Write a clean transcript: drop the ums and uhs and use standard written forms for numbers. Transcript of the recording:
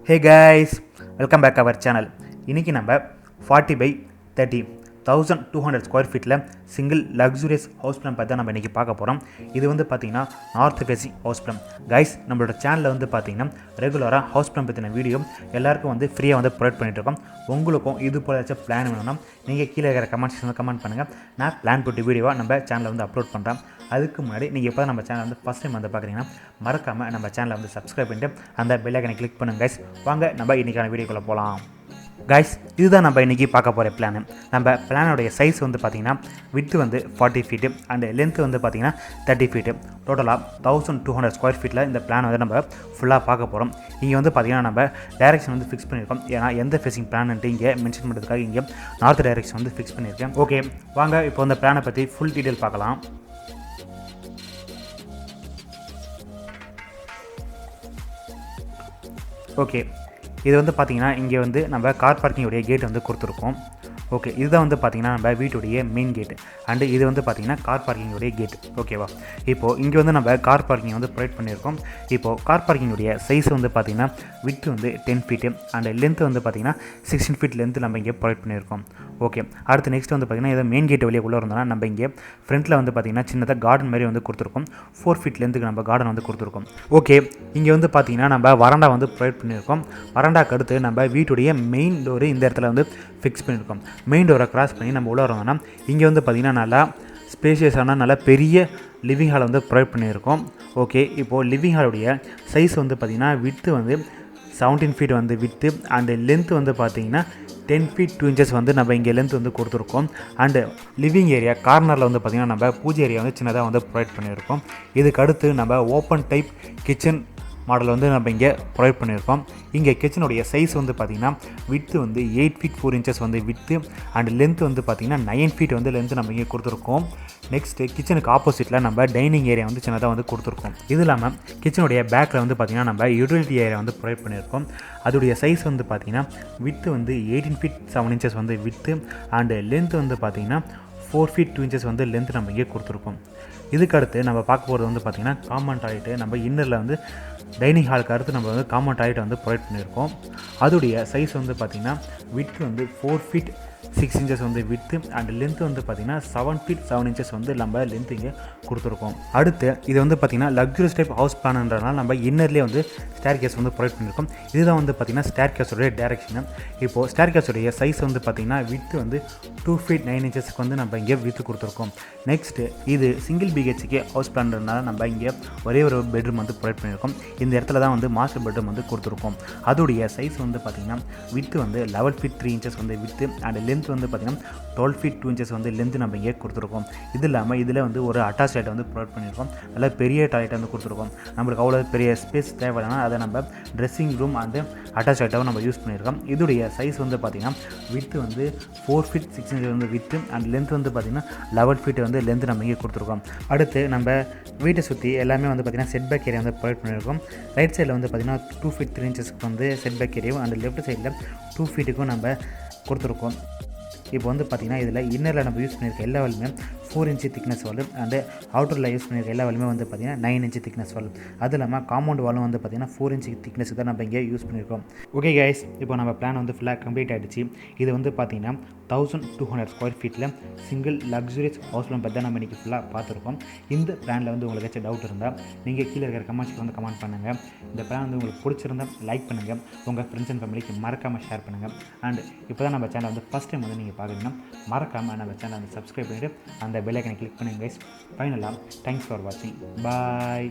Hey guys, welcome back our channel. இன்னைக்கு நம்ம 40 by 30 1200 square ஃபீட்டில் சிங்கிள் லக்ஸுரியஸ் ஹவுஸ் பிளான் பற்றி தான் நம்ம இன்றைக்கி பார்க்க போகிறோம். இது வந்து பார்த்திங்கன்னா north facing house plan. Guys, நம்மளோட சேனலில் வந்து பார்த்திங்கன்னா ரெகுலராக ஹவுஸ் பிளான் பற்றின வீடியோ எல்லாருக்கும் வந்து ஃப்ரீயாக வந்து ப்ரொவைட் பண்ணிகிட்ருக்கோம். உங்களுக்கும் இது போல ஏதாச்சும் பிளான் வேணும்னா நீங்கள் கீழே இருக்கிற கமெண்ட் செக்ஷனில் கமெண்ட் பண்ணுங்கள். நான் பிளான் போட்டு வீடியோவாக நம்ம சேனலில் வந்து அப்லோட் பண்ணுறேன். அதுக்கு முன்னாடி நீங்கள் எப்போ நம்ம சேனல் வந்து ஃபஸ்ட் டைம் வந்து பார்க்குறீங்கன்னா மறக்காமல் நம்ம சேனலை வந்து சப்ஸ்கிரைப் பண்ணிட்டு அந்த பெல் ஐக்கனை கிளிக் பண்ணுங்கள். கைஸ், வாங்க நம்ம இன்றைக்கான வீடியோக்குள்ளே போகலாம். கைஸ், இதுதான் நம்ம இன்றைக்கி பார்க்க போகிற பிளான். நம்ம பிளானோடைய சைஸ் வந்து பார்த்திங்கன்னா வித்து வந்து 40 ஃபீட்டு அண்ட் லென்த்து வந்து பார்த்திங்கன்னா 30 ஃபீட்டு. டோட்டலாக 1200 ஸ்கொயர் ஃபீட்டில் இந்த பிளான் வந்து நம்ம ஃபுல்லாக பார்க்க போகிறோம். இங்கே வந்து பார்த்திங்கன்னா நம்ம டைரெக்ஷன் வந்து ஃபிக்ஸ் பண்ணியிருக்கோம். ஏன்னா எந்த ஃபேஸிங் பிளான்ட்டு இங்கே மென்ஷன் பண்ணுறதுக்காக இங்கே நார்த் டைரெக்ஷன் வந்து ஃபிக்ஸ் பண்ணியிருக்கேன். ஓகே, வாங்க இப்போ இந்த பிளானை பற்றி ஃபுல் டீட்டெயில் பார்க்கலாம். ஓகே, இது வந்து பார்த்திங்கன்னா இங்கே வந்து நம்ம கார் பார்க்கிங்குடைய கேட் வந்து கொடுத்துருக்கோம். ஓகே, இதுதான் வந்து பார்த்திங்கன்னா நம்ம வீட்டுடைய மெயின் கேட்டு அண்டு இது வந்து பார்த்திங்கன்னா கார் பார்க்கிங்குடைய கேட். ஓகேவா, இப்போது இங்கே வந்து நம்ம கார் பார்க்கிங் வந்து ப்ரொவைட் பண்ணியிருக்கோம். இப்போது கார் பார்க்கிங்குடைய சைஸ் வந்து பார்த்திங்கன்னா வித்து வந்து 10 ஃபீட்டு அண்டு லென்த்து வந்து பார்த்திங்கன்னா 16 ஃபீட் லென்த்து நம்ம இங்கே ப்ரொவைட் பண்ணியிருக்கோம். ஓகே, அடுத்து நெக்ஸ்ட் வந்து பார்த்திங்கன்னா இதை மெயின் கேட் வெளியே உள்ளே இருந்தோம்னா நம்ம இங்கே ஃப்ரண்ட்டில் வந்து பார்த்திங்கன்னா சின்னதாக கார்டன் மாதிரி வந்து கொடுத்துருக்கோம். 4 ஃபீட் லென்த்துக்கு நம்ம கார்டன் வந்து கொடுத்துருக்கோம். ஓகே, இங்கே வந்து பார்த்திங்கன்னா நம்ம வராண்டா வந்து ப்ரொவைட் பண்ணியிருக்கோம். வராண்டாக்கு அடுத்து நம்ம வீட்டுடைய மெயின் டோரு இந்த இடத்துல வந்து ஃபிக்ஸ் பண்ணியிருக்கோம். மெயின் டோரை கிராஸ் பண்ணி நம்ம உள்ளே வரோம்னா இங்கே வந்து பார்த்திங்கன்னா நல்லா ஸ்பேஷியஸான நல்லா பெரிய லிவிங் ஹால் வந்து ப்ரொவைட் பண்ணியிருக்கோம். ஓகே, இப்போது லிவிங் ஹாலுடைய சைஸ் வந்து பார்த்திங்கன்னா வித்து வந்து 17 ஃபீட் வந்து வித்து அண்டு லென்த்து வந்து பார்த்திங்கன்னா 10 ஃபீட் 2 இன்ச்சஸ் வந்து நம்ம இங்கே லென்த் வந்து கொடுத்துருக்கோம். அண்டு லிவிங் ஏரியா கார்னரில் வந்து பார்த்திங்கன்னா நம்ம பூஜை ஏரியா வந்து சின்னதாக வந்து ப்ரொவைட் பண்ணியிருக்கோம். இதுக்கு அடுத்து நம்ம ஓப்பன் டைப் கிச்சன் மாடல் வந்து நம்ம இங்கே ப்ரொவைட் பண்ணியிருக்கோம். இங்கே கிச்சனுடைய சைஸ் வந்து பார்த்திங்கன்னா வித்து வந்து 8 ஃபீட் 4 இன்ச்சஸ் வந்து வித்து அண்ட் லென்த் வந்து பார்த்திங்கன்னா 9 ஃபீட் வந்து லென்த்து நம்ம இங்கே கொடுத்துருக்கோம். நெக்ஸ்ட்டு கிச்சனுக்கு ஆப்போசிட்டில் நம்ம டைனிங் ஏரியா வந்து சின்னதாக வந்து கொடுத்துருக்கோம். இது இல்லாமல் கிச்சனுடைய பேக்கில் வந்து பார்த்திங்கன்னா நம்ம யூட்டிலிட்டி ஏரியா வந்து ப்ரொவைட் பண்ணியிருக்கோம். அதோடைய சைஸ் வந்து பார்த்திங்கன்னா வித்து வந்து 18 ஃபீட் 7 இன்ச்சஸ் வந்து வித்து அண்டு லென்த் வந்து பார்த்திங்கன்னா 4 ஃபீட் 2 இன்ச்சஸ் வந்து லென்த் நம்ம இங்கே கொடுத்துருக்கோம். இதுக்கு அடுத்து நம்ம பார்க்க போகிறது வந்து பார்த்திங்கன்னா காமன் டாய்லெட்டு. நம்ம இன்னரில் வந்து டைனிங் ஹாலுக்கு அடுத்து நம்ம வந்து காமன் டாய்லெட் வந்து ப்ரொவைட் பண்ணியிருக்கோம். அதோடைய சைஸ் வந்து பார்த்திங்கன்னா வித்து வந்து 4 ஃபீட் 6 இன்ச்சஸ் வந்து வித்து அண்ட் லென்த்து வந்து பார்த்திங்கன்னா 7 ஃபீட் 7 இன்ச்சஸ் வந்து நம்ம லென்த்து இங்கே கொடுத்துருக்கோம். அடுத்து இது வந்து பார்த்திங்கன்னா லக்ஸுரியஸ் டைப் ஹவுஸ் பிளான்ன்றதுனால நம்ம இன்னர்லேயே வந்து ஸ்டேர் கேஸ் வந்து ப்ரொவைட் பண்ணியிருக்கோம். இதுதான் வந்து பார்த்திங்கன்னா ஸ்டேர் கேஸோடைய டேரெக்ஷன். இப்போது ஸ்டேர் கேஸோடைய சைஸ் வந்து பார்த்திங்கன்னா வித்து வந்து 2 ஃபீட் 9 இன்ச்சஸ்க்கு வந்து நம்ம இங்கே வித்து கொடுத்துருக்கோம். நெக்ஸ்ட்டு இது சிங்கிள் பிஹெச்கே ஹவுஸ் பிளான்றதுனால நம்ம இங்கே ஒரே ஒரு பெட்ரூம் வந்து ப்ரொவைட் பண்ணியிருக்கோம். இந்த இடத்துல தான் வந்து மாஸ்டர் பெட்ரூம் வந்து கொடுத்துருக்கோம். அதோடைய சைஸ் வந்து பார்த்திங்கன்னா வித்து வந்து 11 ஃபீட் 3 இன்ச்சஸ் வந்து வித்து அண்ட் லென்த் வந்து பார்த்திங்கன்னா 12 ஃபீட் 2 இன்ச்சஸ் வந்து லென்த் நம்ம இங்கே கொடுத்துருக்கோம். இது இல்லாமல் இதில் வந்து ஒரு அட்டாச் டாய்லெட் வந்து ப்ரொவைட் பண்ணியிருக்கோம். நல்லா பெரிய டாய்லெட் வந்து கொடுத்துருக்கோம். நம்மளுக்கு அவ்வளோ பெரிய ஸ்பேஸ் தேவைன்னா அதை நம்ம ட்ரெஸ்ஸிங் ரூம் அண்டு அட்டாச் டாய்லெட்டாகவும் நம்ம யூஸ் பண்ணியிருக்கோம். இதோடைய சைஸ் வந்து பார்த்திங்கன்னா வித்து வந்து 4 ஃபீட் 6 இன்ச்சஸ் வந்து வித்து அண்ட் லென்த் வந்து பார்த்திங்கன்னா 11 ஃபீட் வந்து லென்த் நம்ம இங்கே கொடுத்துருக்கோம். அடுத்து நம்ம வீட்டை சுற்றி எல்லாமே வந்து பார்த்திங்கன்னா செட் பேக் ஏரியா வந்து ப்ரொவைட் பண்ணியிருக்கோம். ரைட் சைடில் வந்து பார்த்திங்கன்னா 2 ஃபீட் 3 இன்ச்சஸ்க்கு வந்து செட் பேக் ஏரியாவும் அண்ட் லெஃப்ட் சைடில் 2 ஃபீட்டுக்கும் நம்ம கொடுத்துருக்கோம். இப்போ வந்து பார்த்திங்கன்னா இதில் இன்னரில் நம்ம யூஸ் பண்ணியிருக்க எல்லா வாலுமே 4 இன்ச்சு திக்னஸ் வால் அண்டு அவுட்டரில் யூஸ் பண்ணியிருக்க எல்லா வாலுமே வந்து பார்த்திங்கன்னா 9 இன்ச்சு திக்னஸ் வால். அது இல்லாமல் காம்பவுண்ட் வாலும் வந்து பார்த்திங்கன்னா 4 இன்ச்சு திக்னஸ் தான் நம்ம இங்கே யூஸ் பண்ணியிருக்கோம். ஓகே கைஸ், இப்போ நம்ம பிளான் வந்து ஃபுல்லாக கம்ப்ளீட் ஆகிடுச்சு. இது வந்து பார்த்திங்கன்னா 1200 ஸ்கொயர் ஃபீட்டில் சிங்கிள் லக்ஸுரியஸ் ஹவுஸ் பிளான் பற்றி தான் நம்ம இன்றைக்கி ஃபுல்லாக பார்த்துருக்கோம். இந்த பிளானில் வந்து உங்களுக்கு ஏதாச்சும் டவுட் இருந்தால் நீங்கள் கீழே இருக்கிற கமெண்ட்ஸில் வந்து கமெண்ட் பண்ணுங்கள். இந்த பிளான் வந்து உங்களுக்கு பிடிச்சிருந்தால் லைக் பண்ணுங்கள், உங்கள் ஃப்ரெண்ட்ஸ் அண்ட் ஃபேமிலிக்கு மறக்காமல் ஷேர் பண்ணுங்கள். அண்ட் இப்போ தான் நம்ம சேனல் வந்து ஃபஸ்ட் டைம் வந்து நீங்கள் பார்க்குறீங்கன்னா மறக்காமல் நம்ம சேனல் வந்து சப்ஸ்கிரைப் பண்ணிவிட்டு அந்த பெல் ஐக்கனை கிளிக் பண்ணுங்கள் கைஸ். ஃபைனலாக தேங்க்ஸ் ஃபார் வாட்சிங். பாய்.